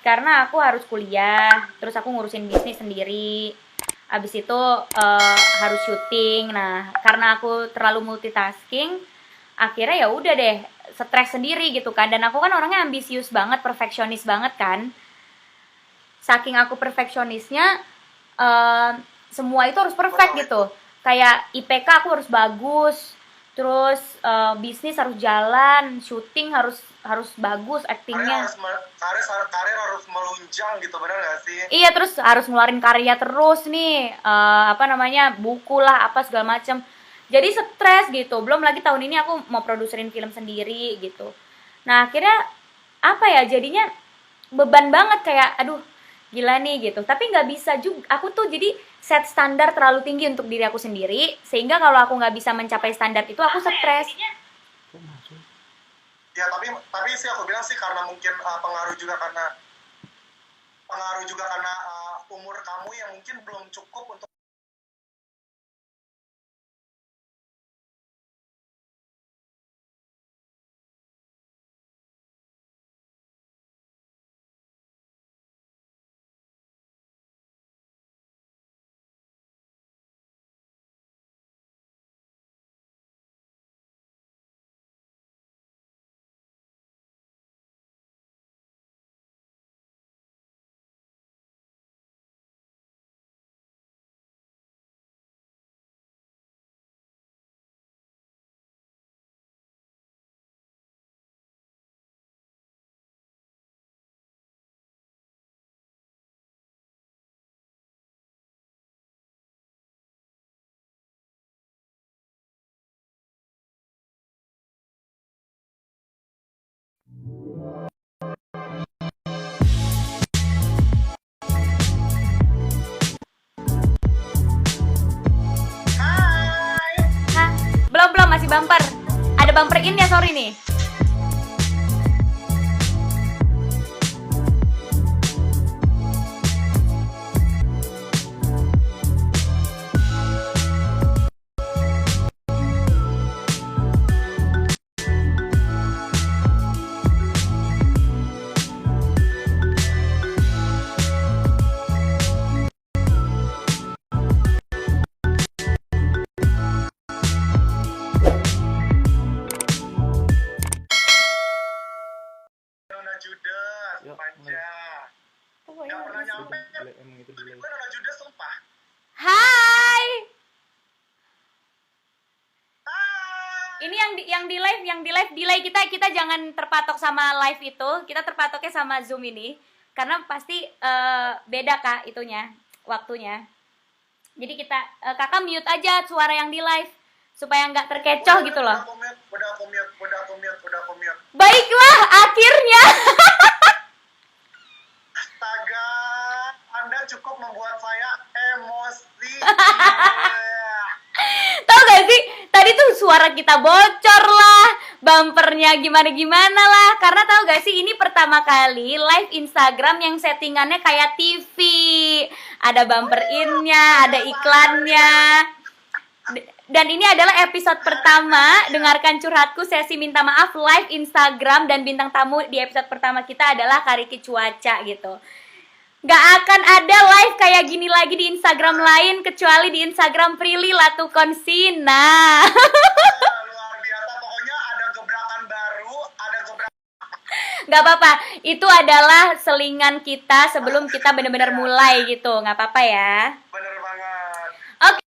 karena aku harus kuliah, terus aku ngurusin bisnis sendiri. Abis itu harus syuting. Nah, karena aku terlalu multitasking, akhirnya ya udah deh, stres sendiri gitu kan. Dan aku kan orangnya ambisius banget, perfeksionis banget kan. Saking aku perfeksionisnya, eh, semua itu harus perfect Betul itu. gitu. Kayak IPK aku harus bagus, terus bisnis harus jalan, syuting harus harus bagus actingnya. Karir harus melunjang gitu, benar nggak sih? Iya, terus harus ngeluarin karya terus nih, apa namanya, buku lah, apa segala macem. Jadi stres gitu. Belum lagi tahun ini aku mau produserin film sendiri gitu. Nah, akhirnya apa ya, jadinya beban banget kayak, aduh, gila nih gitu. Tapi nggak bisa juga. Aku tuh jadi set standar terlalu tinggi untuk diri aku sendiri, sehingga kalau aku nggak bisa mencapai standar itu aku stres. Ya tapi sih aku bilang sih karena mungkin pengaruh juga karena umur kamu yang mungkin belum cukup untuk. Hai. Hah? Belum, belum, masih bumper. Ada bumper in ya, sorry nih. Nona Judas, Ya, manja. Gak pernah nyampe. emang itu Tapi delay. gue Nona Judas sumpah. Hai. Hai. Ini yang di live delay, kita jangan terpatok sama live itu, kita terpatoknya sama Zoom ini karena pasti beda Kak itunya, waktunya. Jadi kita Kakak mute aja suara yang di live supaya nggak terkecoh gitu loh. Udah aku mute. Baiklah, akhirnya. Astaga, Anda cukup membuat saya emosi. Tahu gak sih? Tadi tuh suara kita bocor lah, bumpernya gimana-gimana lah. Karena tahu gak sih, ini pertama kali live Instagram yang settingannya kayak TV. Ada bumper in-nya, ada iklannya. Dan ini adalah episode pertama Dengarkan Curhatku sesi minta maaf live Instagram. Dan bintang tamu di episode pertama kita adalah Kariki Cuaca gitu. Gak akan ada live kayak gini lagi di Instagram lain kecuali di Instagram Prilly Latukonsina. Luar biasa, pokoknya ada gebrakan baru, Gak apa-apa, itu adalah selingan kita sebelum kita benar-benar mulai gitu. Gak apa-apa ya. bener banget. Oke.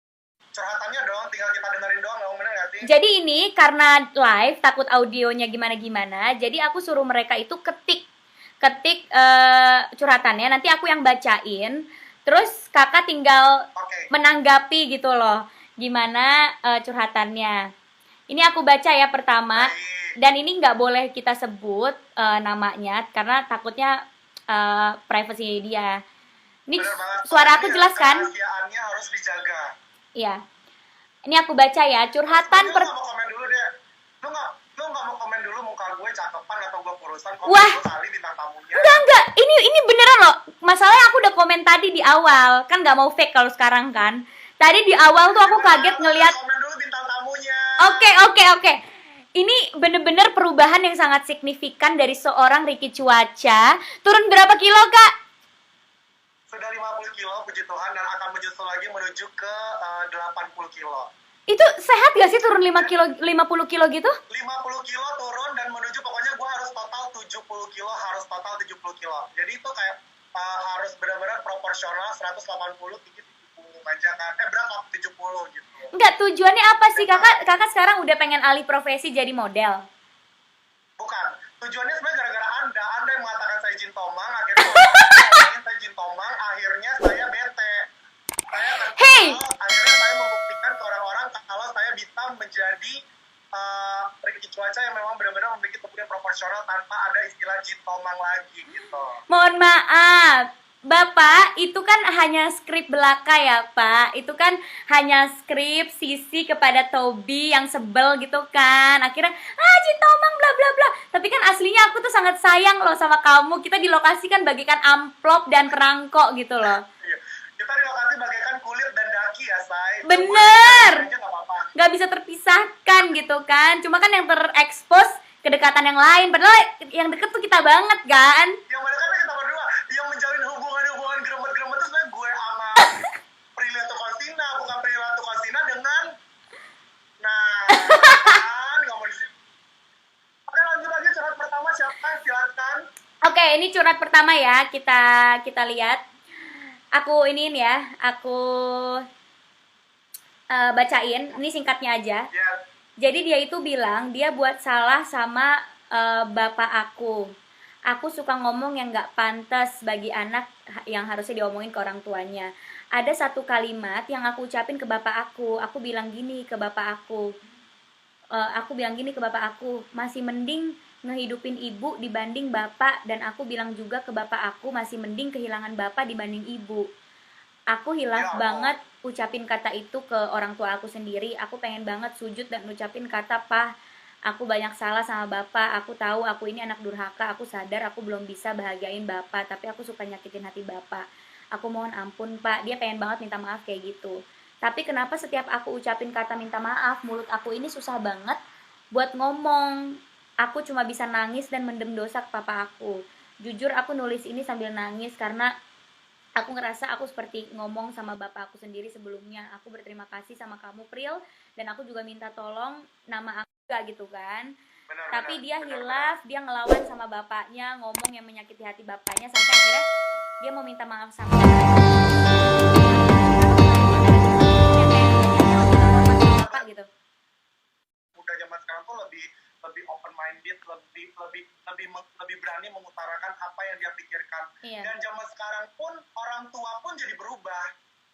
Curhatannya dong, tinggal kita dengerin doang, dong, bener gak sih? Jadi ini karena live takut audionya gimana-gimana, jadi aku suruh mereka itu ketik curhatannya, nanti aku yang bacain, terus kakak tinggal Oke. menanggapi gitu loh, gimana curhatannya. Ini aku baca ya pertama, Baik. dan ini nggak boleh kita sebut namanya karena takutnya privacy dia. Ini Bener banget. suara aku jelas kan? Kerahasiaannya harus dijaga. Iya. Ini aku baca ya, curhatan Lu gak mau komen dulu deh. Lu gak mau komen dulu muka gue cakepan atau gue kurusan. Komen Wah. dulu kali bintang tamunya. Enggak, ini beneran loh. Masalahnya aku udah komen tadi di awal, kan nggak mau fake kalau sekarang kan. Tadi di awal tuh aku kaget ngelihat. Komen dulu bintang tamunya. Oke. Ini bener-bener perubahan yang sangat signifikan dari seorang Ricky Cuaca. Turun berapa kilo, Kak? Sudah 50 kilo, puji Tuhan, dan akan menyusul lagi menuju ke 80 kilo. Itu sehat gak sih turun 5 kilo, 50 kilo gitu? 50 kilo turun dan menuju pokoknya gue harus total 70 kilo, harus total 70 kilo. Jadi itu kayak harus benar-benar proporsional 180 tinggi 70 aja kan. Berapa? 70 gitu. Enggak, tujuannya apa sih? Kakak sekarang udah pengen alih profesi jadi model. Bukan. Tujuannya sebenarnya gara-gara Anda yang mengatakan saya Jin Tomang, akhirnya ngomongin saya Jin Tomang, akhirnya saya bete. Akhirnya saya membuktikan ke orang-orang kalau saya bisa menjadi Ricky Cuaca yang memang benar-benar memiliki tubuh yang proporsional tanpa ada istilah Jin Tomang lagi gitu. Mohon maaf, Bapak, itu kan hanya skrip belaka ya, Pak. Itu kan hanya skrip Sisi kepada Tobi yang sebel gitu kan. Akhirnya, Jin Tomang bla bla bla. Tapi kan aslinya aku tuh sangat sayang loh sama kamu. Kita di lokasi kan bagikan amplop dan perangkok gitu loh. Kita di lokasi bagaikan kulit dan daki ya, Say. Bener. Gak bisa terpisahkan gitu kan. Cuma kan yang terekspos kedekatan yang lain. Padahal yang deket tuh kita banget kan. Yang mana kan kita berdua. Yang menjalin hubungan geremet-geremet tuh sebenarnya gue sama Prilly Latuconsina, bukan Prilly Latuconsina dengan kan nggak mau disini. Oke, lanjut lagi curhat pertama siapa? Silakan. Oke, ini curhat pertama ya. Kita lihat. Aku bacain. Ini singkatnya aja. Yeah. Jadi dia itu bilang dia buat salah sama bapak aku. Aku suka ngomong yang gak pantas bagi anak yang harusnya diomongin ke orang tuanya. Ada satu kalimat yang aku ucapin ke bapak aku. Aku bilang gini ke bapak aku. Masih mending ngehidupin ibu dibanding bapak. Dan aku bilang juga ke bapak aku, masih mending kehilangan bapak dibanding ibu. Aku hilaf banget ucapin kata itu ke orang tua aku sendiri. Aku pengen banget sujud dan ucapin kata, "Pah, aku banyak salah sama bapak. Aku tahu aku ini anak durhaka. Aku sadar aku belum bisa bahagiain bapak, tapi aku suka nyakitin hati bapak. Aku mohon ampun, Pak." Dia pengen banget minta maaf kayak gitu. Tapi kenapa setiap aku ucapin kata minta maaf, mulut aku ini susah banget buat ngomong. Aku cuma bisa nangis dan mendem dosa ke papa aku. Jujur aku nulis ini sambil nangis karena aku ngerasa aku seperti ngomong sama bapak aku sendiri sebelumnya. Aku berterima kasih sama kamu, Pril, dan aku juga minta tolong nama aku juga gitu kan. Tapi dia hilaf, dia ngelawan sama bapaknya, ngomong yang menyakiti hati bapaknya, sampai akhirnya dia mau minta maaf sama bapak gitu. Udah zaman sekarang tuh lebih open minded, lebih berani mengutarakan apa yang dia pikirkan. Iya. Dan zaman sekarang pun orang tua pun jadi berubah.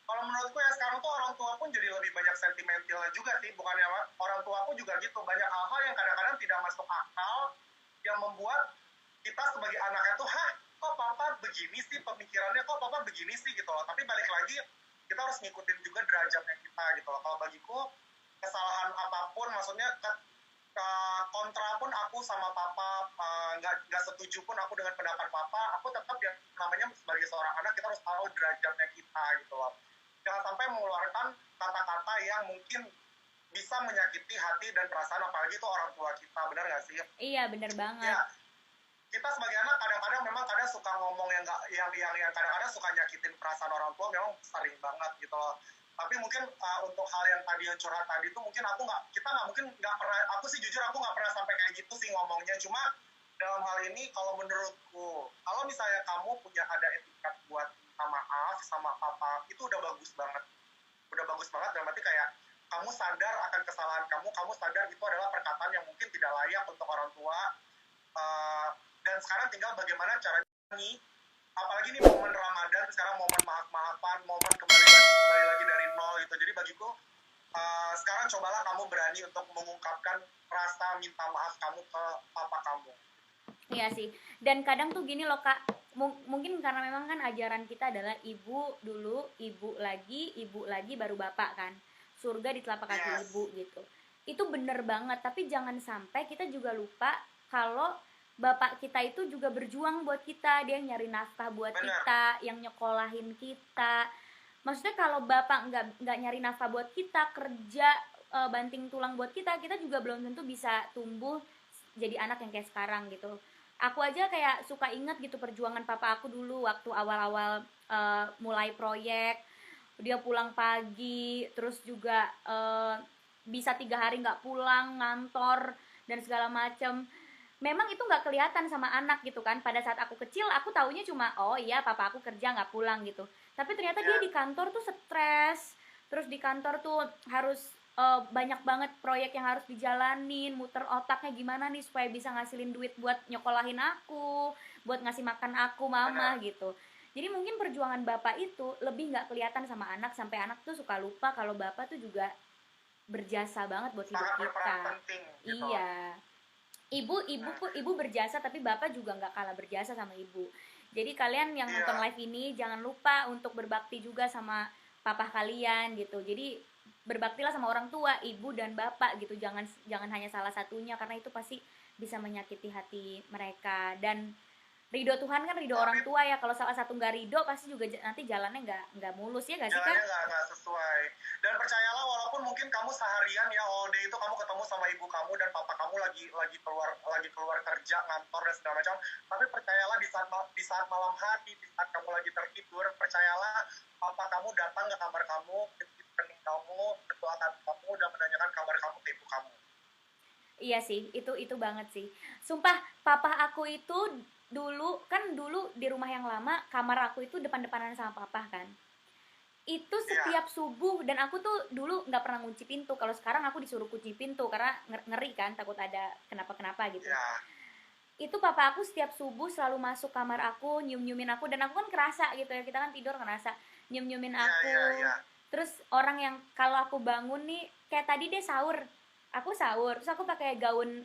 Kalau menurutku ya sekarang tuh orang tua pun jadi lebih banyak sentimentalnya juga sih, bukannya orang tua aku juga gitu. Banyak hal-hal yang kadang-kadang tidak masuk akal yang membuat kita sebagai anaknya tuh, kok papa begini sih pemikirannya, kok papa begini sih gitu loh. Tapi balik lagi kita harus ngikutin juga derajatnya kita gitu loh. Kalau bagiku kesalahan apapun, maksudnya kontra pun aku sama papa, nggak setuju pun aku dengan pendapat papa, aku tetap yang namanya sebagai seorang anak kita harus tahu derajatnya kita gitu loh. Jangan sampai mengeluarkan kata-kata yang mungkin bisa menyakiti hati dan perasaan apalagi itu orang tua kita, benar nggak sih? Iya, benar banget. Ya, kita sebagai anak kadang-kadang memang kadang suka ngomong yang kadang-kadang suka nyakitin perasaan orang tua, memang sering banget gitu loh. Tapi mungkin untuk hal yang tadi yang curhat tadi itu mungkin aku nggak pernah, aku sih jujur aku nggak pernah sampai kayak gitu sih ngomongnya. Cuma dalam hal ini kalau menurutku, kalau misalnya kamu punya ada etikat buat minta maaf sama papa, itu udah bagus banget dalam arti kayak kamu sadar akan kesalahan kamu sadar itu adalah perkataan yang mungkin tidak layak untuk orang tua, dan sekarang tinggal bagaimana caranya nih, apalagi nih momen Ramadan sekarang, momen maaf-maafan, momen kembali lagi dari nol gitu. Jadi bagiku sekarang cobalah kamu berani untuk mengungkapkan rasa minta maaf kamu ke papa kamu. Iya sih. Dan kadang tuh gini loh Kak, mungkin karena memang kan ajaran kita adalah ibu dulu, ibu lagi baru bapak kan. Surga di telapak kaki ibu gitu. Itu bener banget, tapi jangan sampai kita juga lupa kalau bapak kita itu juga berjuang buat kita. Dia nyari nafkah buat kita, yang nyekolahin kita. Maksudnya kalau bapak nggak nyari nafkah buat kita, kerja banting tulang buat kita juga belum tentu bisa tumbuh jadi anak yang kayak sekarang gitu. Aku aja kayak suka inget gitu perjuangan papa aku dulu waktu awal-awal mulai proyek. Dia pulang pagi, terus juga bisa 3 hari nggak pulang, ngantor dan segala macem. Memang itu nggak kelihatan sama anak gitu kan. Pada saat aku kecil, aku taunya cuma oh iya papa aku kerja nggak pulang gitu. Tapi ternyata dia di Ya, kantor tuh stres. Terus di kantor tuh harus banyak banget proyek yang harus dijalanin, muter otaknya gimana nih supaya bisa ngasilin duit buat nyokolahin aku, buat ngasih makan aku, mama benar. gitu. Jadi mungkin perjuangan bapak itu lebih nggak kelihatan sama anak, sampai anak tuh suka lupa kalau bapak tuh juga berjasa banget buat hidup Sangat berperan kita. penting gitu. Iya, ibu Nah, pun ibu berjasa, tapi bapak juga nggak kalah berjasa sama ibu. Jadi kalian yang nonton iya. live ini jangan lupa untuk berbakti juga sama papa kalian gitu. Jadi berbaktilah sama orang tua, ibu dan bapak gitu. Jangan jangan hanya salah satunya, karena itu pasti bisa menyakiti hati mereka. Dan ridho Tuhan kan ridho Tapi orang tua ya. Kalau salah satu nggak ridho pasti juga nanti jalannya nggak mulus, ya gak sih kak? jalannya nggak sesuai. Dan percayalah, walaupun mungkin kamu seharian ya all day itu kamu ketemu sama ibu kamu dan papa kamu lagi keluar kerja, ngantor dan segala macam, tapi percayalah di saat malam hari, di saat kamu lagi tertidur, percayalah papa kamu datang ke kamar kamu, kening kamu, berdoakan kamu dan menanyakan kabar kamu ke ibu kamu. Iya sih, itu banget sih. Sumpah, papa aku itu dulu di rumah yang lama, kamar aku itu depan-depanan sama papa kan. Itu Iya, setiap subuh, dan aku tuh dulu nggak pernah kunci pintu. Kalau sekarang aku disuruh kunci pintu karena ngeri kan, takut ada kenapa-kenapa gitu. iya, Itu papa aku setiap subuh selalu masuk kamar aku, nyium-nyiumin aku, dan aku kan kerasa gitu ya, kita kan tidur ngerasa nyium-nyiumin iya, iya, aku. iya, Terus orang yang kalau aku bangun nih, kayak tadi deh sahur, aku sahur, terus aku pakai gaun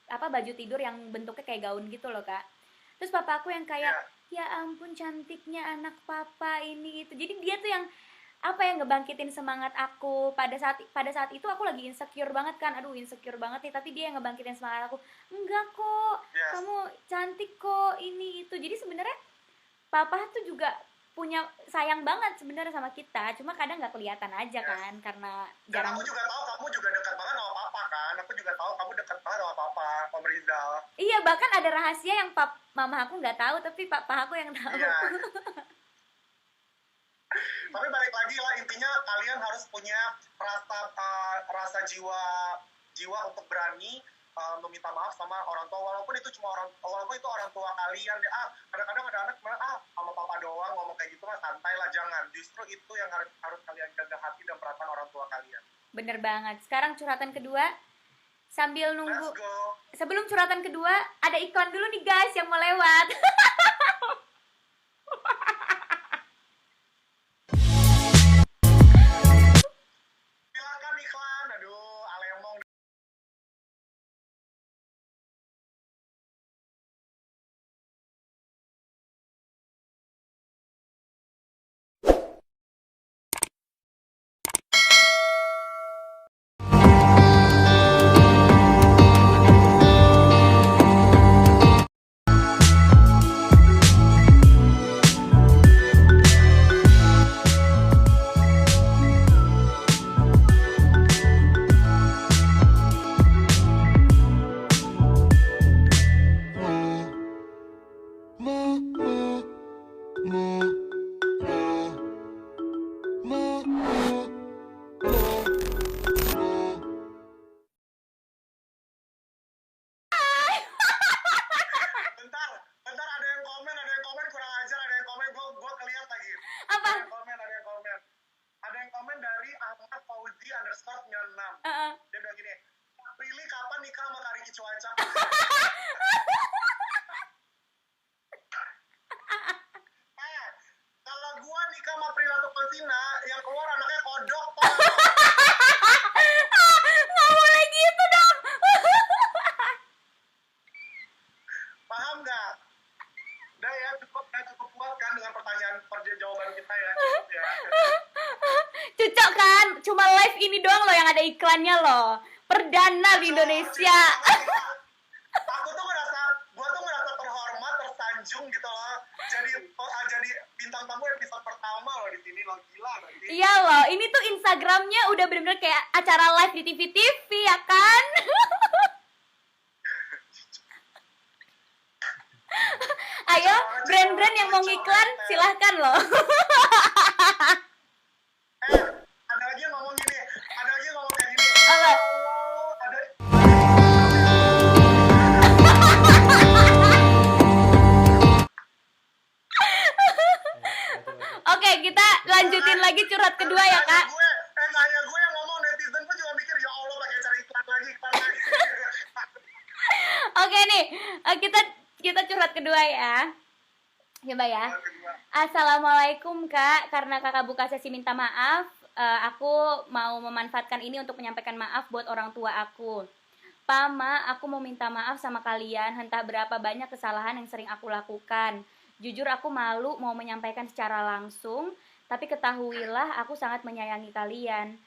apa baju tidur yang bentuknya kayak gaun gitu loh kak. Terus papa aku yang kayak, iya. ya ampun cantiknya anak papa ini itu. Jadi dia tuh yang apa yang ngebangkitin semangat aku pada saat itu aku lagi insecure banget kan, aduh insecure banget nih, tapi dia yang ngebangkitin semangat aku. Enggak kok, Yes. kamu cantik kok, ini itu. Jadi sebenarnya papa tuh juga punya sayang banget sebenarnya sama kita, cuma kadang nggak kelihatan aja Yes. kan karena Dan jarang. aku juga tahu kamu juga dekat banget sama papa kan. Aku juga tahu kamu dekat banget sama papa, Om Rizal. Iya, bahkan ada rahasia yang mama aku nggak tahu tapi papa aku yang tahu. Iya. Tapi balik lagi lah, intinya kalian harus punya rasa jiwa jiwa untuk berani meminta maaf sama orang tua, walaupun itu orang tua kalian ya. Kadang-kadang ada anak bilang sama papa doang ngomong kayak gitu, mah santai lah, jangan. Justru itu yang harus kalian jaga hati dan perasaan orang tua kalian. Bener banget. Sekarang curhatan kedua, sambil Let's nunggu. go. Sebelum curhatan kedua, ada iklan dulu nih guys yang mau lewat. Silakan iklan. Aduh, Alemong. Bentar, bentar, ada yang komen kurang ajar, ada yang komen, gua kelihat lagi. Apa? Ada yang komen dari Ahmad Fauzi underscore 96. Heeh. Dia bilang gini, Prilly kapan nikah sama Kak Riki Cuaca? Kalau gua nikah sama Prilly Latuconsina, yang keluar anaknya kodok, Pak. Nggak boleh gitu dong. Paham nggak? Udah ya, cukup puas kan dengan jawaban kita ya, cukup ya. Cocok kan? Cuma live ini doang loh yang ada iklannya loh. Perdana di Indonesia. Gua tuh ngerasa terhormat, tersanjung gitu loh. Jadi bintang tamu episode pertama loh di sini. ini lo gila berarti. Iya loh, ini tuh Instagramnya udah bener-bener kayak acara live di TV-TV ya kan? Ayo, brand-brand yang mau ngiklan silahkan loh. Ada lagi yang ngomong gini, ada lagi yang ngomong kayak gini. Apa? Oh, ada. Oke, kita lanjutin lagi curhat kedua ya kak. Nggak hanya gue yang ngomong, netizen pun juga mikir, ya Allah pakai cara iklan lagi. Oke nih, kita curhat kedua ya. Coba ya. Assalamualaikum kak, karena kakak buka sesi minta maaf, aku mau memanfaatkan ini untuk menyampaikan maaf buat orang tua aku. Pama, aku mau minta maaf sama kalian, entah berapa banyak kesalahan yang sering aku lakukan. Jujur aku malu mau menyampaikan secara langsung, tapi ketahuilah aku sangat menyayangi kalian.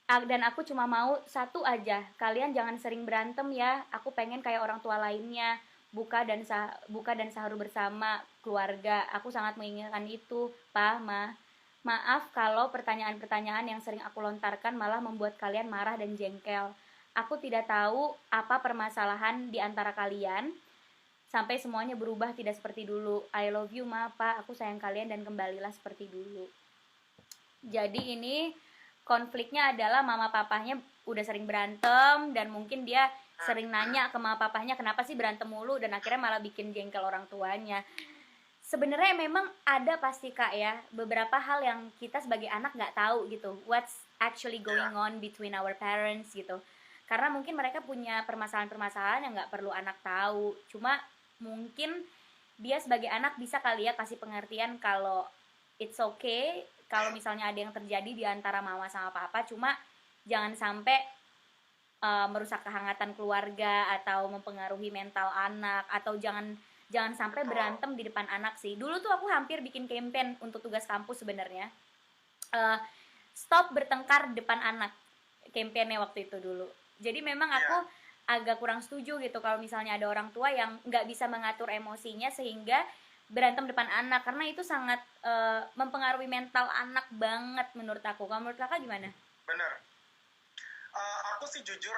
Dan aku cuma mau satu aja, kalian jangan sering berantem ya. Aku pengen kayak orang tua lainnya, buka dan sahur bersama keluarga. Aku sangat menginginkan itu, Pa, Ma. Maaf kalau pertanyaan-pertanyaan yang sering aku lontarkan malah membuat kalian marah dan jengkel. Aku tidak tahu apa permasalahan di antara kalian sampai semuanya berubah tidak seperti dulu. I love you, Ma, Pa. Aku sayang kalian dan kembalilah seperti dulu. Jadi ini konfliknya adalah mama papahnya udah sering berantem dan mungkin dia sering nanya ke mama papahnya kenapa sih berantem mulu dan akhirnya malah bikin jengkel orang tuanya. Sebenarnya memang ada pasti kak ya beberapa hal yang kita sebagai anak nggak tahu gitu, what's actually going on between our parents gitu. Karena mungkin mereka punya permasalahan-permasalahan yang nggak perlu anak tahu. Cuma mungkin dia sebagai anak bisa kali ya kasih pengertian kalau it's okay kalau misalnya ada yang terjadi di antara mama sama papa, cuma jangan sampai merusak kehangatan keluarga atau mempengaruhi mental anak, atau jangan sampai berantem di depan anak sih. Dulu tuh aku hampir bikin campaign untuk tugas kampus sebenarnya. Stop bertengkar depan anak, campaignnya waktu itu dulu. Jadi memang aku agak kurang setuju gitu kalau misalnya ada orang tua yang nggak bisa mengatur emosinya sehingga berantem depan anak, karena itu sangat mempengaruhi mental anak banget menurut aku. Kalau menurut kakak gimana? Bener. Aku sih jujur,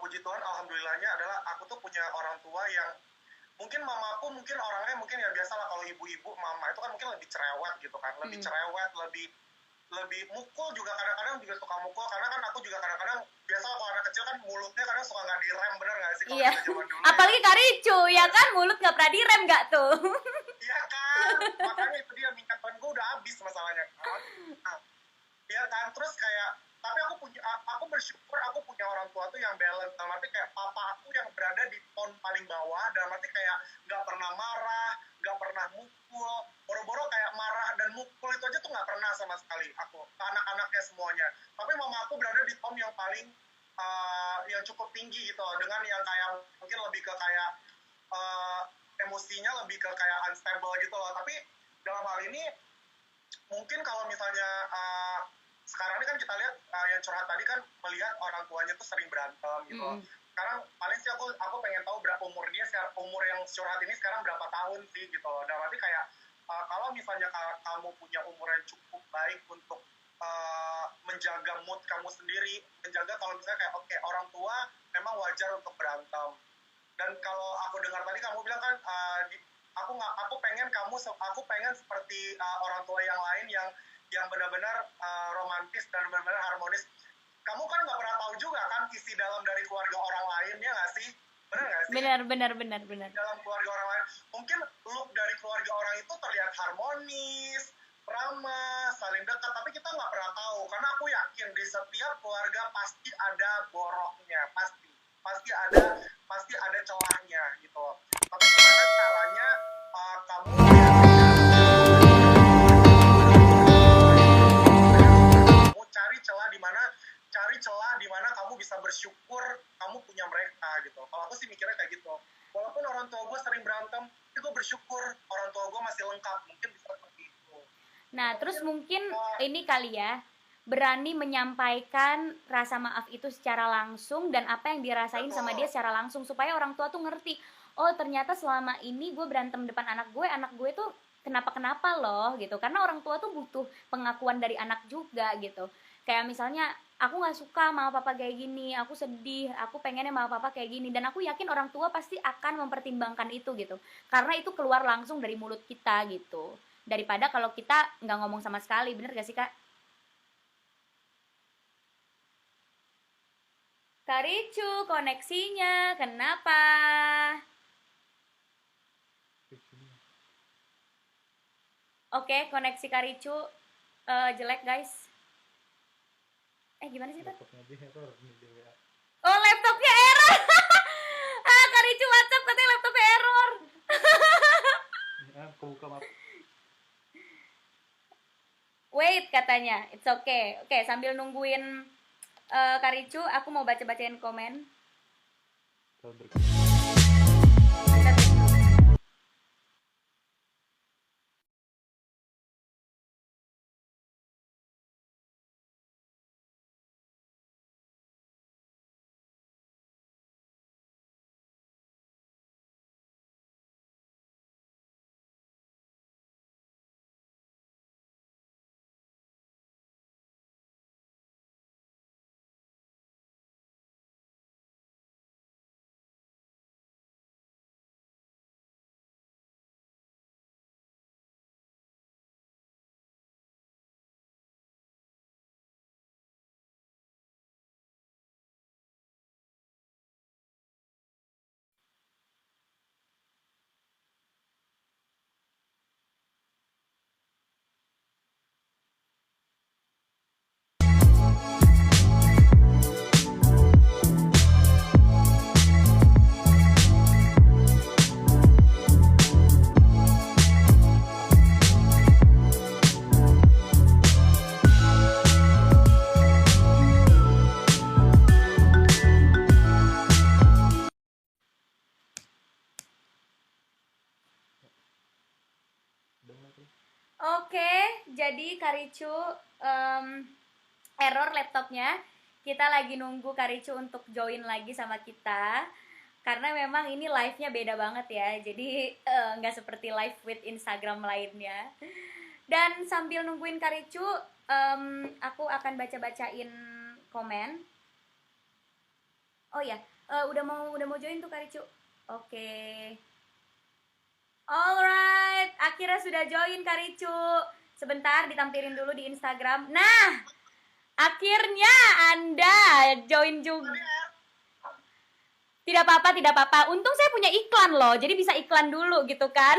puji Tuhan alhamdulillahnya adalah aku tuh punya orang tua yang mungkin mamaku mungkin orangnya mungkin ya biasa lah, kalau ibu-ibu mama itu kan mungkin lebih cerewet gitu kan, lebih cerewet, lebih mukul juga, kadang-kadang juga suka mukul, karena kan aku juga kadang-kadang biasa kalau anak kecil kan mulutnya kadang suka nggak direm, bener nggak sih kalau kita zaman dulu. Apalagi Kak Ricu ya kan, mulut nggak pernah direm nggak tuh? Iya kan, makanya itu dia, minyak gue udah habis masalahnya kan. Iya kan, terus kayak tapi aku bersyukur aku punya orang tua tuh yang balance, dalam arti kayak papa aku yang berada di tone paling bawah, dalam arti kayak nggak pernah marah, nggak pernah mukul, boro-boro kayak marah dan mukul itu aja tuh nggak pernah sama sekali aku ke anak-anaknya semuanya. Tapi mama aku berada di tone yang paling yang cukup tinggi gitu, dengan yang kayak mungkin lebih ke kayak emosinya lebih ke kayak unstable gitu loh. Tapi dalam hal ini mungkin kalau misalnya sekarang ini kan kita lihat yang curhat tadi kan melihat orang tuanya tuh sering berantem gitu. Sekarang paling sih aku pengen tahu berapa umur dia, umur yang curhat ini sekarang berapa tahun sih gitu. Dan berarti kayak kalau misalnya kamu punya umur yang cukup baik untuk menjaga mood kamu sendiri, menjaga kalau misalnya kayak oke, orang tua memang wajar untuk berantem. Dan kalau aku dengar tadi kamu bilang kan aku pengen seperti orang tua yang lain yang benar-benar romantis dan benar-benar harmonis. Kamu kan nggak pernah tahu juga kan isi dalam dari keluarga orang lain, ya nggak sih? Benar nggak sih? Benar. Dalam keluarga orang lain, mungkin look dari keluarga orang itu terlihat harmonis, ramah, saling dekat, tapi kita nggak pernah tahu, karena aku yakin di setiap keluarga pasti ada boroknya, pasti ada celahnya gitu. Tapi gimana caranya kamu cari celah di mana kamu bisa bersyukur kamu punya mereka gitu. Kalau aku sih mikirnya kayak gitu. Walaupun orang tua gue sering berantem, tapi gue bersyukur orang tua gue masih lengkap. Mungkin bisa seperti itu. Nah, terus mungkin ini kali ya, berani menyampaikan rasa maaf itu secara langsung dan apa yang dirasain sama dia secara langsung supaya orang tua tuh ngerti, oh ternyata selama ini gue berantem depan anak gue tuh kenapa-kenapa loh gitu, karena orang tua tuh butuh pengakuan dari anak juga gitu. Kayak misalnya aku nggak suka mama papa kayak gini, aku sedih, aku pengennya mama papa kayak gini, dan aku yakin orang tua pasti akan mempertimbangkan itu gitu, karena itu keluar langsung dari mulut kita gitu, daripada kalau kita nggak ngomong sama sekali. Bener gak sih kak? Kak Ricu, koneksinya kenapa? Oke, koneksi Kak Ricu jelek guys. Gimana sih tuh? Laptopnya dia error nih di WA. Oh, laptopnya error. Kak Ricu WhatsApp katanya laptopnya error. Aku buka map. Wait katanya, it's okay. Oke, sambil nungguin Kak Ricu, aku mau baca-bacain komen. Tahun berikutnya. Bentar. Oke, jadi Kak Ricu error laptopnya. Kita lagi nunggu Kak Ricu untuk join lagi sama kita. Karena memang ini live-nya beda banget ya. Jadi nggak seperti live with Instagram lainnya. Dan sambil nungguin Kak Ricu, aku akan baca-bacain komen. Oh ya, udah mau join tuh Kak Ricu. Oke. Alright, akhirnya sudah join Kak Ricu. Sebentar ditampilin dulu di Instagram. Nah, akhirnya Anda join juga. Tidak apa-apa, tidak apa-apa. Untung saya punya iklan loh, jadi bisa iklan dulu gitu kan.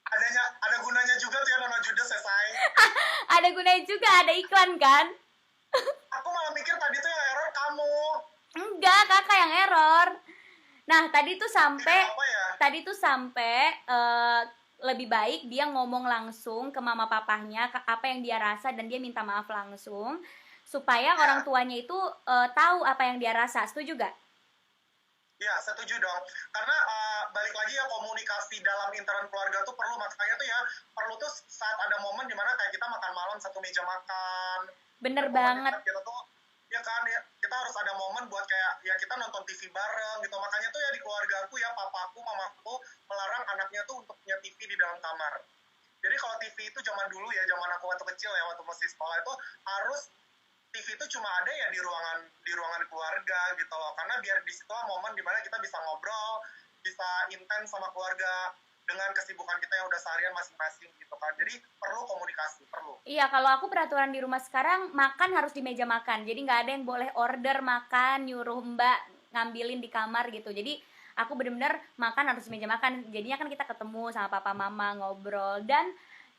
Ada gunanya juga tuh ya Nono Judes selesai. Ada gunanya juga, ada iklan kan. Aku malah mikir tadi tuh yang error kamu. Enggak, kakak yang error. Nah, tadi tuh sampai Apa ya? lebih baik dia ngomong langsung ke mama papahnya apa yang dia rasa, dan dia minta maaf langsung supaya orang tuanya itu tahu apa yang dia rasa. Setuju gak? Ya, setuju dong. Karena balik lagi ya, komunikasi dalam intern keluarga tuh perlu. Makanya tuh ya, perlu tuh saat ada momen dimana kayak kita makan malam satu meja makan. Bener Momen banget. kita tuh, ya kan, ya, kita harus ada momen buat kayak, ya kita nonton TV bareng gitu. Makanya tuh ya di keluarga aku ya, papaku, mamaku melarang anaknya tuh untuk punya TV di dalam kamar. Jadi kalau TV itu zaman dulu ya, zaman aku waktu kecil ya, waktu masih sekolah itu harus TV itu cuma ada ya di ruangan keluarga gitu loh, karena biar di situ momen dimana kita bisa ngobrol, bisa intens sama keluarga dengan kesibukan kita yang udah seharian masing-masing gitu kan. Jadi perlu komunikasi, perlu. Iya, kalau aku peraturan di rumah sekarang makan harus di meja makan. Jadi nggak ada yang boleh order makan, nyuruh mbak ngambilin di kamar gitu. Jadi aku bener-bener makan harus di meja makan. Jadinya kan kita ketemu sama papa mama ngobrol, dan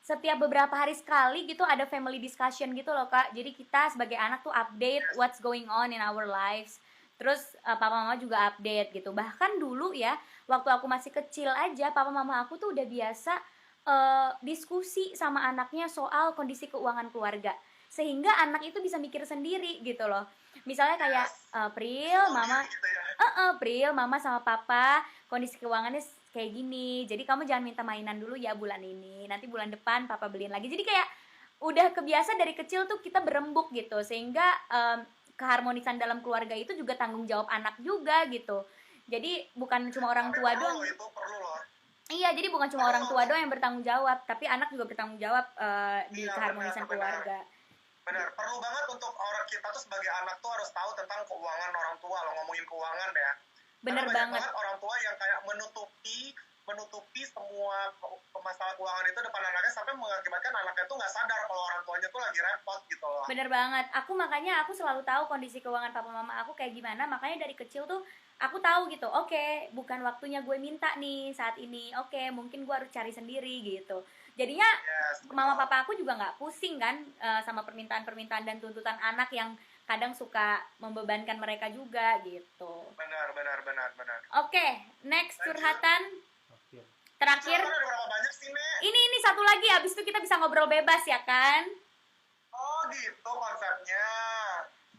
setiap beberapa hari sekali gitu ada family discussion gitu loh kak. Jadi kita sebagai anak tuh update what's going on in our lives. Terus papa mama juga update gitu. Bahkan dulu ya, waktu aku masih kecil aja, papa mama aku tuh udah biasa diskusi sama anaknya soal kondisi keuangan keluarga, sehingga anak itu bisa mikir sendiri gitu loh. Misalnya kayak Pril, mama sama papa kondisi keuangannya kayak gini, jadi kamu jangan minta mainan dulu ya bulan ini, nanti bulan depan papa beliin lagi. Jadi kayak udah kebiasa dari kecil tuh kita berembuk gitu, sehingga keharmonisan dalam keluarga itu juga tanggung jawab anak juga gitu. Jadi bukan cuma orang tua doang. Itu perlu loh. Iya, jadi bukan cuma orang tua doang yang bertanggung jawab, tapi anak juga bertanggung jawab di Iya, keharmonisan keluarga. benar. Perlu banget untuk orang kita tuh sebagai anak tuh harus tahu tentang keuangan orang tua. Lo ngomongin keuangan ya. Bener Karena banyak banget. banget orang tua yang kayak menutupi semua masalah keuangan itu depan anaknya sampai mengakibatkan anaknya tuh nggak sadar kalau orang tuanya tuh lagi repot gitu loh. Bener banget. Makanya aku selalu tahu kondisi keuangan papa mama aku kayak gimana. Makanya dari kecil tuh aku tahu gitu. Oke, bukan waktunya gue minta nih saat ini. Oke, mungkin gue harus cari sendiri gitu. Jadinya Yes, mama papa aku juga nggak pusing kan sama permintaan-permintaan dan tuntutan anak yang kadang suka membebankan mereka juga gitu. benar. Oke, next curhatan Akhir. terakhir. Curhatan ada berapa banyak sih, Nek? Ini satu lagi, abis itu kita bisa ngobrol bebas ya kan? Oh gitu konsepnya.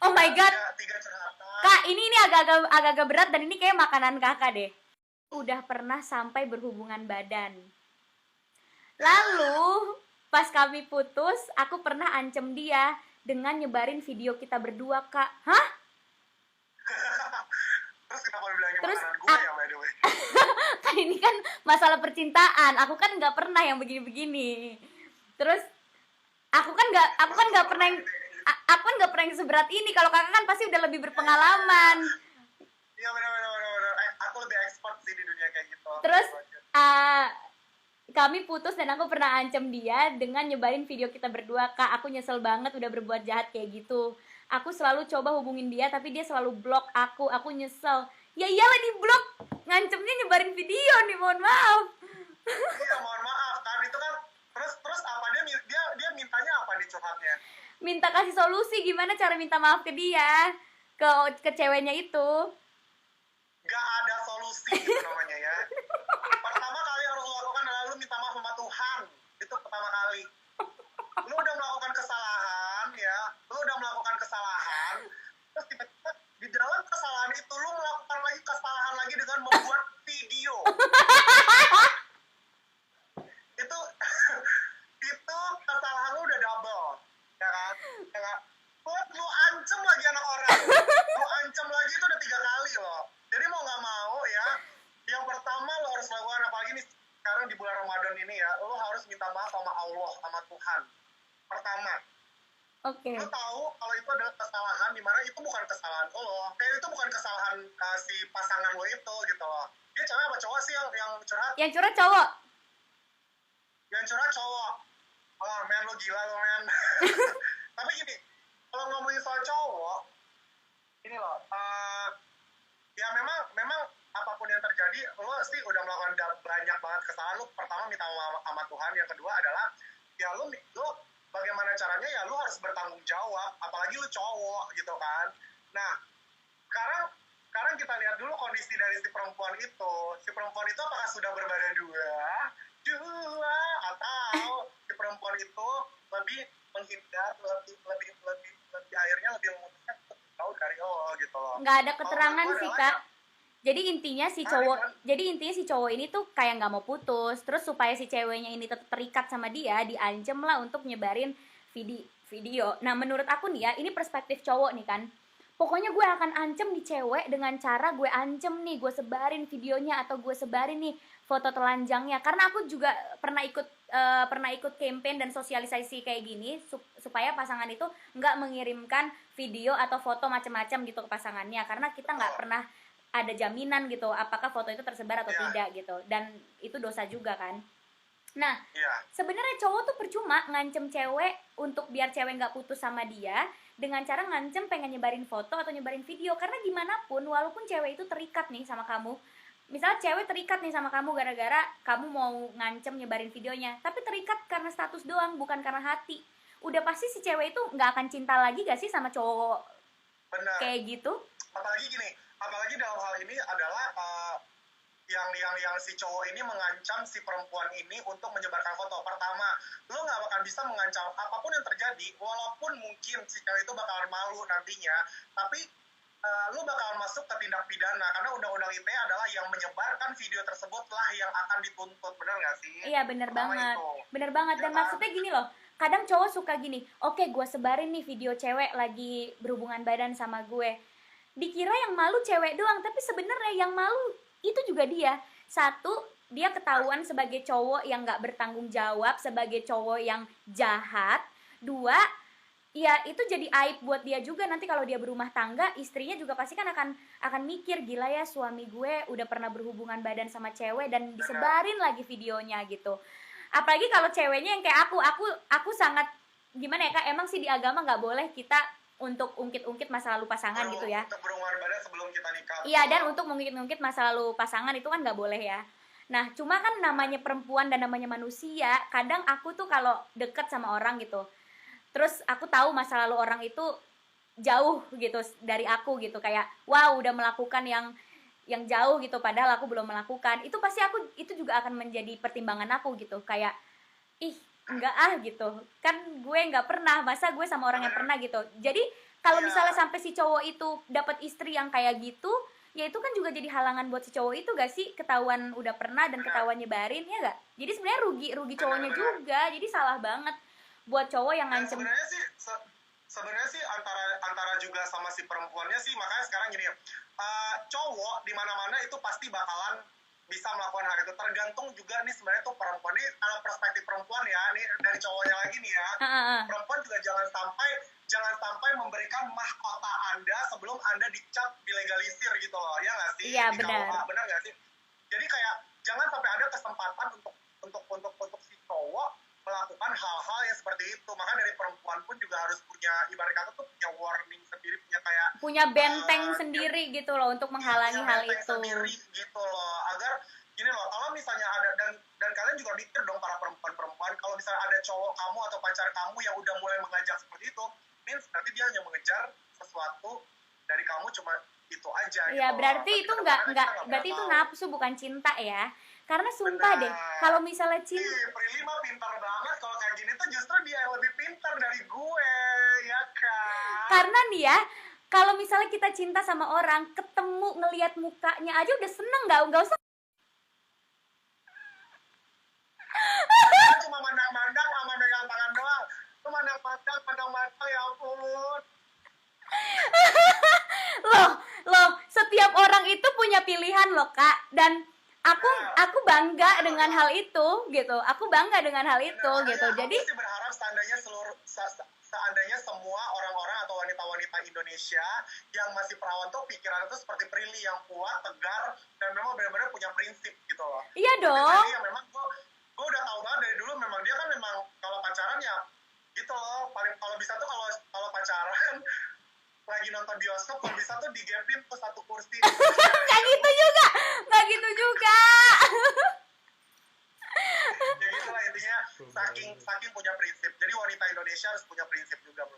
Oh my god, Tiga curhatan. Kak, ini agak-agak berat dan ini kayak makanan kakak deh. Udah pernah sampai berhubungan badan. Lalu pas kami putus, aku pernah ancam dia dengan nyebarin video kita berdua, Kak. Hah? Terus kenapa bilangnya Terus, makanan gue ya, by the way? Kan ini kan masalah percintaan. Aku kan nggak pernah yang begini-begini. Terus aku kan nggak pernah yang seberat ini. Kalau kakak kan pasti udah lebih berpengalaman. Iya benar. Aku lebih expert sih di dunia kayak gitu. Terus kami putus dan aku pernah ancam dia dengan nyebarin video kita berdua. Kak, aku nyesel banget udah berbuat jahat kayak gitu. Aku selalu coba hubungin dia tapi dia selalu blok aku. Aku nyesel. Ya iyalah di blok. Ngancemnya nyebarin video nih, mohon maaf. Iya, mohon maaf kan itu kan terus apa dia mintanya apa nih curhatnya? Minta kasih solusi gimana cara minta maaf ke dia. Ke ceweknya itu. Gak ada solusi gitu namanya ya. Pertama kali harus lo lakukan adalah lu minta maaf sama Tuhan. Itu pertama kali. Lu udah melakukan kesalahan ya. Lu udah melakukan kesalahan. Terus tiba-tiba di dalam kesalahan itu lu melakukan lagi kesalahan lagi dengan membuat video. itu kesalahan lu udah double. Ya kan? Buat lu ancam lagi anak orang. Lu ancam lagi itu udah 3 kali loh. Jadi mau nggak mau ya, yang pertama lo harus lakukan apalagi nih sekarang di bulan Ramadan ini ya, lo harus minta maaf sama Allah, sama Tuhan. Pertama, Oke. lo tahu kalau itu adalah kesalahan, dimana itu bukan kesalahan lo, kayak itu bukan kesalahan si pasangan lo itu gitu loh. Dia cewek apa cowok sih yang curhat? Yang curhat cowok. Yang curhat cowok. Oh men, lo gila lo men. Tapi gini, kalau ngomongin soal cowok, ini loh, ya memang apapun yang terjadi lo sih udah melakukan banyak banget kesalahan. Lo pertama minta maaf sama Tuhan, yang kedua adalah ya lo bagaimana caranya ya lo harus bertanggung jawab, apalagi lo cowok gitu kan. Nah sekarang kita lihat dulu kondisi dari si perempuan itu apakah sudah berbadan dua atau si perempuan itu lebih menghindar, lebih akhirnya lebih memutuskan untuk jauh dari lo gitu loh. Nggak ada keterangan sih, Kak. Jadi intinya si cowok ini tuh kayak nggak mau putus. Terus supaya si ceweknya ini tetap terikat sama dia, diancem lah untuk nyebarin video. Nah, menurut aku nih ya, ini perspektif cowok nih kan. Pokoknya gue akan ancem di cewek dengan cara gue ancem nih, gue sebarin videonya atau gue sebarin nih foto telanjangnya. Karena aku juga pernah ikut campaign dan sosialisasi kayak gini supaya pasangan itu nggak mengirimkan video atau foto macam-macam gitu ke pasangannya. Karena kita nggak pernah ada jaminan gitu apakah foto itu tersebar atau tidak gitu, dan itu dosa juga kan. Nah, sebenarnya cowok tuh percuma ngancem cewek untuk biar cewek nggak putus sama dia dengan cara ngancem pengen nyebarin foto atau nyebarin video. Karena gimana pun walaupun cewek itu terikat nih sama kamu, misalnya cewek terikat nih sama kamu gara-gara kamu mau ngancem nyebarin videonya, tapi terikat karena status doang, bukan karena hati. Udah pasti si cewek itu nggak akan cinta lagi gak sih sama cowok. Benar. Kayak gitu. Apalagi dalam hal ini adalah yang si cowok ini mengancam si perempuan ini untuk menyebarkan foto. Pertama, lo nggak bakal bisa mengancam apapun yang terjadi, walaupun mungkin si cewek itu bakalan malu nantinya, tapi lo bakalan masuk ke tindak pidana karena undang-undang ITE adalah yang menyebarkan video tersebut lah yang akan dituntut. Benar nggak sih? Iya, bener banget. Bener banget. Dan Ya, maksudnya gini loh, kadang cowok suka gini, oke, gue sebarin nih video cewek lagi berhubungan badan sama gue. Dikira yang malu cewek doang, tapi sebenarnya yang malu itu juga dia. Satu, dia ketahuan sebagai cowok yang nggak bertanggung jawab, sebagai cowok yang jahat. Dua, ya itu jadi aib buat dia juga, nanti kalau dia berumah tangga, istrinya juga pasti kan akan mikir, gila ya suami gue udah pernah berhubungan badan sama cewek dan disebarin lagi videonya gitu. Apalagi kalau ceweknya yang kayak aku sangat gimana ya Kak, emang sih di agama nggak boleh kita untuk ungkit-ungkit masa lalu pasangan gitu ya. Untuk berhubungan badan sebelum kita nikah. Iya, dan untuk mengungkit-ungkit masa lalu pasangan itu kan nggak boleh ya. Nah, cuma kan namanya perempuan dan namanya manusia, kadang aku tuh kalau deket sama orang gitu, terus aku tahu masa lalu orang itu jauh gitu dari aku gitu, kayak wow udah melakukan yang jauh gitu padahal aku belum melakukan, itu pasti aku itu juga akan menjadi pertimbangan aku gitu, kayak ih enggak gitu kan, gue nggak pernah, masa gue sama orang yang pernah gitu. Jadi kalau misalnya sampai si cowok itu dapat istri yang kayak gitu, ya itu kan juga jadi halangan buat si cowok itu gak sih, ketahuan udah pernah dan ketahuan nyebarin, ya gak? Jadi sebenarnya rugi cowoknya juga, jadi salah banget buat cowok yang ngancem. Sebenarnya sih antara juga sama si perempuannya sih, makanya sekarang gini ya, cowok di mana-mana itu pasti bakalan bisa melakukan hal itu, tergantung juga nih sebenarnya tuh perempuan ini, kalau perspektif perempuan ya, nih dari cowoknya lagi nih ya, perempuan juga jangan sampai memberikan mahkota Anda sebelum Anda dicap dilegalisir gitu loh, ya nggak sih? Iya benar. Benar nggak sih? Jadi kayak jangan sampai ada kesempatan untuk si cowok melakukan hal-hal yang seperti itu. Makanya dari perempuan pun juga harus punya, ibarat kata tuh punya warning sendiri, punya benteng sendiri gitu loh untuk menghalangi hal itu. Sendiri gitu loh, agar gini loh, kalau misalnya ada dan kalian juga mikir dong para perempuan, kalau misalnya ada cowok kamu atau pacar kamu yang udah mulai mengajak seperti itu, means berarti dia hanya mengejar sesuatu dari kamu, cuma itu aja. Iya, gitu. berarti itu enggak berarti itu nafsu bukan cinta ya. Karena sumpah deh, kalau misalnya cinta, Prilly mah pintar banget, kalau kayak gini tuh justru dia yang lebih pintar dari gue, ya kan? karena nih ya, kalau misalnya kita cinta sama orang, ketemu ngelihat mukanya aja udah seneng, nggak usah Cuma mandang-mandang sama megang tangan doang, lu mandang-mandang ya ampun. loh setiap orang itu punya pilihan loh Kak, dan aku bangga dengan hal itu gitu, jadi aku sih berharap seandainya semua orang-orang atau wanita-wanita Indonesia yang masih perawan tuh pikiran itu seperti Prilly, yang kuat, tegar, dan memang benar-benar punya prinsip gitu loh. Iya dong. Yang memang gue udah tahu banget dari dulu, memang dia kan memang kalau pacaran ya gitu loh, paling kalau bisa tuh kalau pacaran lagi nonton bioskop, kalau bisa tuh digepin tuh satu kursi. nggak gitu juga Ya gitulah intinya, saking punya prinsip. Jadi wanita Indonesia harus punya prinsip juga, bro.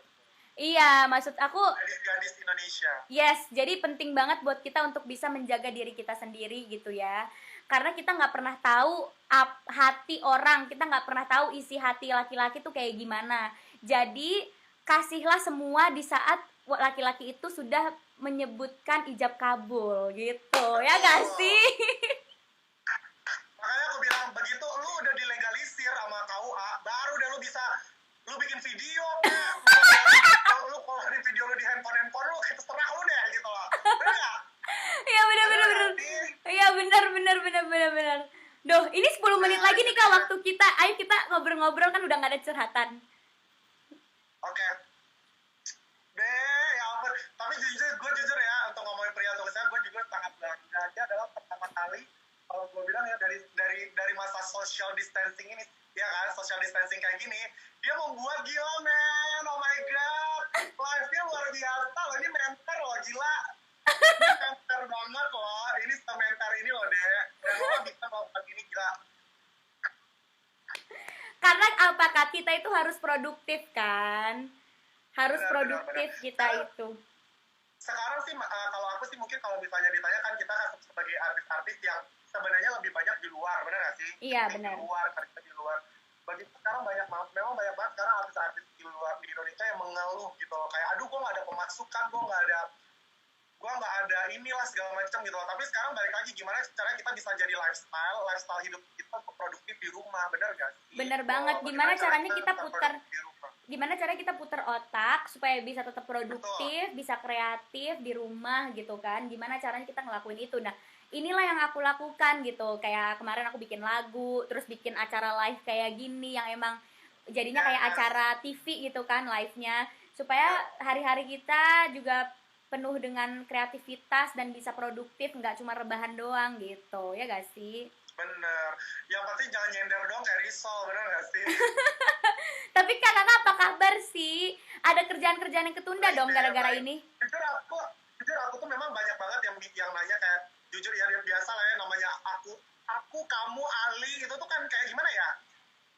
Iya, maksud aku Gadis Indonesia. yes, jadi penting banget buat kita untuk bisa menjaga diri kita sendiri gitu ya. Karena kita nggak pernah tahu hati orang, kita nggak pernah tahu isi hati laki-laki tuh kayak gimana. Jadi kasihlah semua di saat laki-laki itu sudah menyebutkan ijab kabul gitu, ya gak sih? Makanya aku bilang, begitu lu udah dilegalisir sama KUA, baru deh lu bikin video, lu keluarin video lu di handphone lu, terserah lu deh gitu loh. Bener gak? Iya bener. Iya bener. Duh, ini 10 menit lagi nih Kak waktu kita. Ayo kita ngobrol-ngobrol, kan udah gak ada curhatan. Oke. Ya ampun. Tapi gue jujur ya, untuk ngomongin pria tulisnya, gue juga sangat bangga. Dia adalah pertama kali, kalau gue bilang ya, dari masa social distancing ini, ya kan, social distancing kayak gini, dia membuat gila, men. Oh my god, live-nya luar biasa loh, ini mentor loh, gila. Ini mentor banget loh, ini sementor ini loh, Dek. Dan lo bisa melakukan ini, gila. Karena apakah kita itu harus produktif kan? Harus produktif kita itu. Sekarang sih, kalau aku sih mungkin kalau misalnya ditanya kan, kita sebagai artis-artis yang sebenarnya lebih banyak di luar, benar nggak sih? Iya, benar. Di luar. Bagi sekarang memang banyak banget sekarang artis-artis di luar di Indonesia yang mengeluh gitu loh, kayak aduh gue nggak ada pemasukan, gue nggak ada inilah segala macam gitu loh. Tapi sekarang balik lagi, gimana caranya kita bisa jadi lifestyle hidup kita untuk produktif di rumah, benar nggak sih? Bener banget. Gimana caranya kita putar gimana cara kita putar otak supaya bisa tetap produktif, bisa kreatif di rumah gitu kan. Gimana caranya kita ngelakuin itu. Nah, inilah yang aku lakukan gitu. Kayak kemarin aku bikin lagu, terus bikin acara live kayak gini yang emang jadinya kayak acara TV gitu kan live-nya. Supaya hari-hari kita juga penuh dengan kreativitas dan bisa produktif, nggak cuma rebahan doang gitu. Ya gak sih? Bener. Yang penting jangan nyender dong kayak risol, bener gak sih? Tapi kak, kakak apa kabar sih? Ada kerjaan-kerjaan yang ketunda Baik, dong gara-gara baik. ini? Jujur aku tuh memang banyak banget yang nanya kayak jujur ya biasa lah ya namanya aku kamu Ali itu tuh kan kayak gimana ya?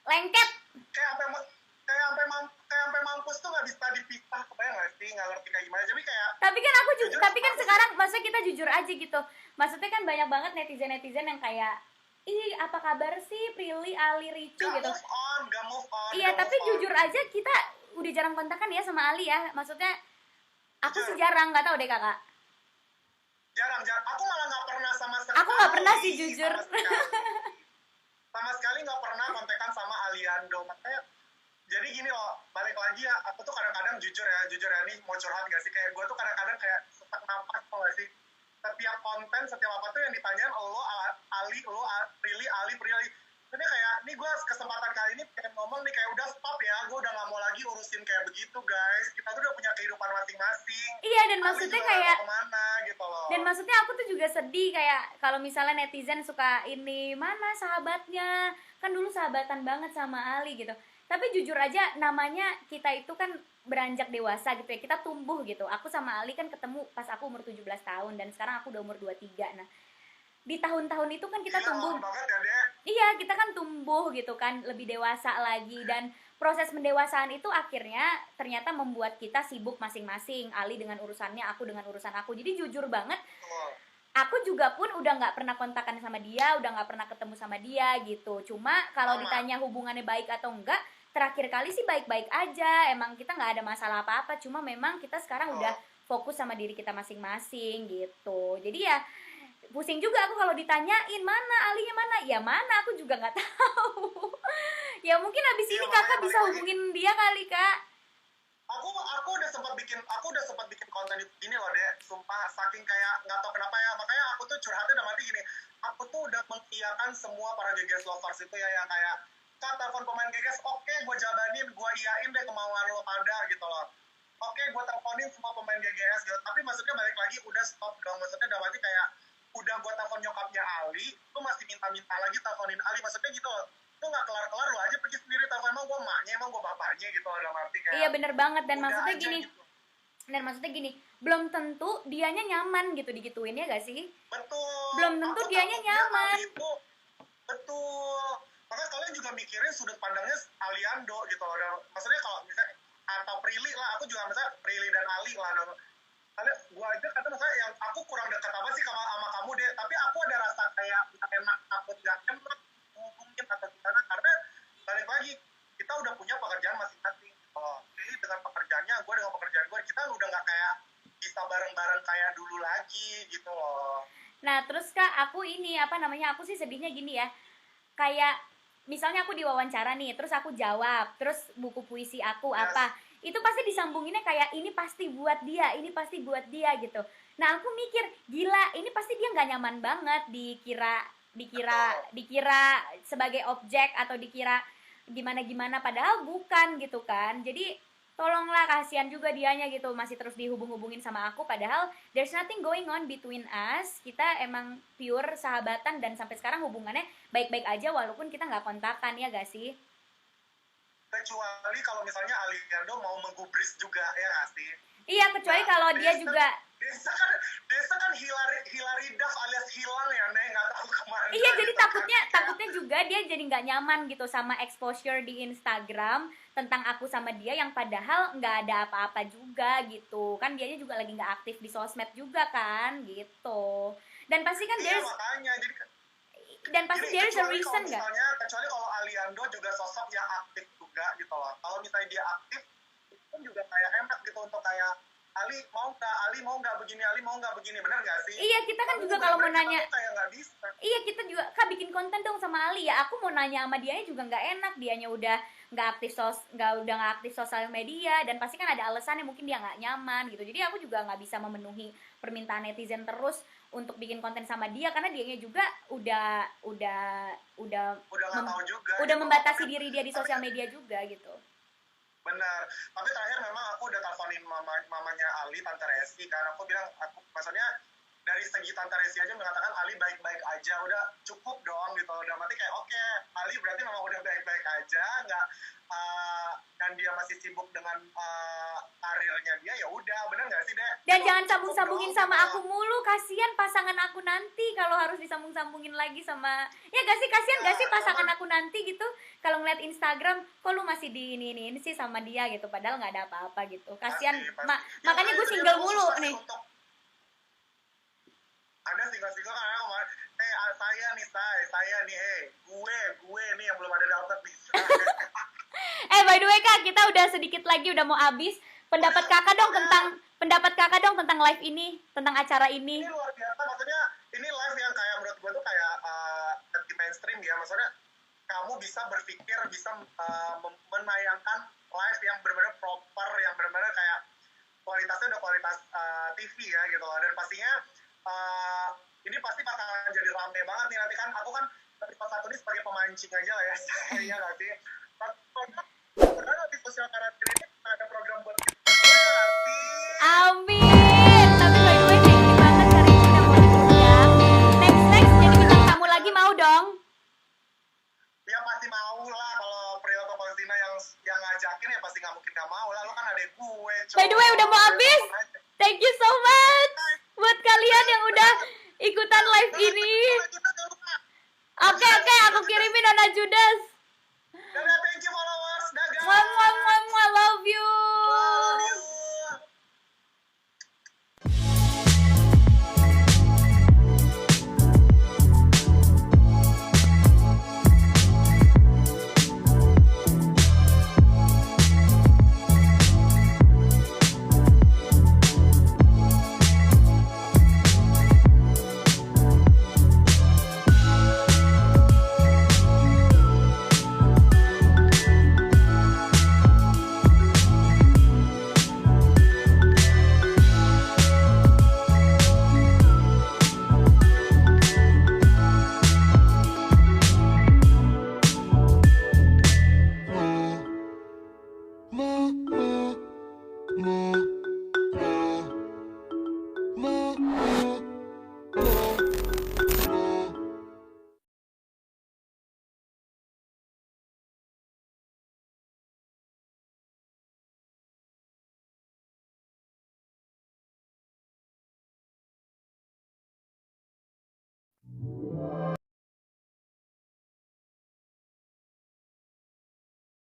Lengket. Kayak sampai mampus tuh nggak bisa dipisah, kebayang nggak sih? Nggak ngerti kayak gimana. Jadi kayak Tapi kan sekarang maksudnya kita jujur aja gitu. Maksudnya kan banyak banget netizen-netizen yang kayak, ih apa kabar sih Prilly, Ali, Ricu gak gitu. move on. Iya, gak tapi move on. jujur aja kita udah jarang kontakan ya sama Ali ya. Maksudnya aku Jujur. sih jarang, nggak tahu deh kakak. Jarang. Aku malah nggak pernah sama sekali. Aku nggak pernah sih jujur. Sama sekali nggak pernah kontekan sama Aliando. Makanya jadi gini loh, balik lagi ya, aku tuh kadang-kadang jujur ya nih mau curhat gak sih, kayak gue tuh kadang-kadang kayak sesak napas tau gak sih, setiap konten, setiap apa tuh yang ditanyain lo Ali, lo Prilly, jadi kayak, nih gue kesempatan kali ini pengen ngomong nih kayak udah stop ya, gue udah gak mau lagi urusin kayak begitu guys, kita tuh udah punya kehidupan masing-masing. Iya, dan Ali maksudnya juga kayak gak tahu kemana gitu loh. dan maksudnya aku tuh juga sedih kayak kalau misalnya netizen suka ini mana sahabatnya, kan dulu sahabatan banget sama Ali gitu. Tapi jujur aja namanya kita itu kan beranjak dewasa gitu ya, kita tumbuh gitu. Aku sama Ali kan ketemu pas aku umur 17 tahun dan sekarang aku udah umur 23. Nah, di tahun-tahun itu kan kita Gila, tumbuh. lama banget ya deh. Iya, kita kan tumbuh gitu kan, lebih dewasa lagi, dan proses pendewasaan itu akhirnya ternyata membuat kita sibuk masing-masing. Ali dengan urusannya, aku dengan urusan aku. Jadi jujur banget, aku juga pun udah nggak pernah kontakan sama dia, udah nggak pernah ketemu sama dia gitu. Cuma kalau ditanya hubungannya baik atau enggak, terakhir kali sih baik-baik aja. Emang kita nggak ada masalah apa-apa. Cuma memang kita sekarang udah fokus sama diri kita masing-masing gitu. Jadi ya pusing juga aku kalau ditanyain mana Alinya mana. Ya mana aku juga nggak tahu. Ya mungkin abis ini kakak bisa hubungin dia kali kak. Aku udah sempat bikin konten ini loh deh, sumpah saking kayak nggak tahu kenapa ya, makanya aku tuh curhatnya udah mati gini, aku tuh udah mengiyakan semua para GGS lovers itu ya yang kayak kak telepon pemain GGS, oke gue jabanin, gue iyain deh kemauan lo pada gitu loh, oke gue teleponin semua pemain GGS gitu, tapi maksudnya balik lagi udah stop dong, maksudnya udah mati kayak udah gue telepon nyokapnya Ali, lu masih minta lagi teleponin Ali, maksudnya gitu loh, lu nggak kelar-kelar lu aja pergi sendiri telepon, emang gue emaknya, emang gue bapaknya gitu loh, udah mati kayak Iya bener banget, dan udah maksudnya aja gini gitu. dan maksudnya gini, belum tentu dianya nyaman gitu digituin, ya gak sih? Betul. Belum tentu Aku dianya takutnya nyaman. Ali itu betul. Makanya kalian juga mikirin sudut pandangnya Aliando gitu loh. Dan maksudnya kalau misalnya atau Prilly lah, aku juga misalnya Prilly dan Ali lah. Dan kalian, gua aja kata misalnya yang aku kurang dekat apa sih sama kamu deh. Tapi aku ada rasa kayak nggak enak, takut nggak enak mungkin atau gimana. Karena balik lagi kita udah punya pekerjaan masing-masing. Oh, Prilly dengan pekerjaannya, gue dengan pekerjaan gue, kita udah nggak kayak bisa bareng-bareng kayak dulu lagi gitu loh. Nah terus kak, aku ini apa namanya, aku sih sedihnya gini ya, kayak misalnya aku diwawancara nih, terus aku jawab, terus buku puisi aku apa, itu pasti disambunginnya kayak ini pasti buat dia, ini pasti buat dia gitu. Nah aku mikir gila, ini pasti dia nggak nyaman banget dikira sebagai objek atau dikira gimana padahal bukan gitu kan. Jadi tolonglah, kasihan juga dianya gitu, masih terus dihubung-hubungin sama aku padahal there's nothing going on between us. Kita emang pure sahabatan dan sampai sekarang hubungannya baik-baik aja walaupun kita nggak kontakan, ya gak sih? Kecuali kalau misalnya Aliando mau menggubris juga, ya nggak sih? Iya, kecuali kalau dia juga Desa kan Hilary Duff alias hilang ya, Neng, nggak tahu kemana. iya, jadi gitu kan. takutnya juga dia jadi nggak nyaman gitu sama exposure di Instagram tentang aku sama dia yang padahal nggak ada apa-apa juga gitu kan. Dianya juga lagi nggak aktif di sosmed juga kan gitu, dan pasti kan Iya, makanya jadi there's a reason nggak. Kecuali kalau Aliando juga sosok yang aktif juga gitu loh. Kalau misalnya dia aktif, itu kan juga kayak enak gitu untuk kayak Ali mau nggak begini, benar nggak sih? Iya, kita kan Tapi juga kalau mau nanya, kayak nggak nggak bisa. Iya, kita juga Kak bikin konten dong sama Ali ya. Aku mau nanya sama dianya juga nggak enak, dianya udah nggak aktif sosial media, dan pasti kan ada alasannya, mungkin dia nggak nyaman gitu. Jadi aku juga nggak bisa memenuhi permintaan netizen terus untuk bikin konten sama dia, karena dianya juga udah Nggak tahu juga udah gitu. membatasi diri dia di sosial media juga gitu. Benar, tapi terakhir memang aku udah teleponin mamanya Ali, Tante Resi, kan aku bilang, maksudnya dari segi Tante Resi aja mengatakan Ali baik-baik aja, udah cukup dong gitu. Udah mati kayak oke, Ali berarti memang udah baik-baik aja, nggak dan dia masih sibuk dengan karirnya dia, ya udah, bener nggak sih Dek? Dan Cukup jangan sambung-sambungin dong, sama gitu. aku mulu, kasihan pasangan aku nanti kalau harus disambung-sambungin lagi sama, ya gak sih, kasihan gak sih pasangan aku nanti gitu kalau ngeliat Instagram, kok lu masih di ini sih sama dia gitu, padahal nggak ada apa-apa gitu, kasihan. Pasti. Makanya gue single mulu nih. Ada single-single kan kemarin, saya nih, gue nih yang belum ada dapet nih. By the way Kak, kita udah sedikit lagi udah mau habis. Pendapat kakak dong tentang live ini, tentang acara ini. Ini luar biasa, maksudnya ini live yang kayak menurut gue tuh kayak anti mainstream ya, maksudnya kamu bisa berpikir, bisa menayangkan live yang benar-benar proper, yang benar-benar kayak kualitasnya udah kualitas TV ya gitu loh. Dan pastinya ini pasti bakalan jadi rame banget nih nanti, kan aku kan episode 1 ini sebagai pemancing aja lah ya. Iya nggak sih? Karena di sosial karakter ini ada program buat kita nggak sih? Amin. Tapi by the way thank you banget hari ini udah mau diundang. Next jadi bintang tamu lagi mau dong? Ya pasti mau lah, kalau Prio atau Faustina yang ngajakin ya pasti nggak mungkin nggak mau lah, lo kan adek gue. By the way udah mau habis. Thank you so much buat kalian yang udah ikutan live ini. Oke, aku kirimin Nona Judas. Dadah, thank you followers, dadah. Love you. Love you. More.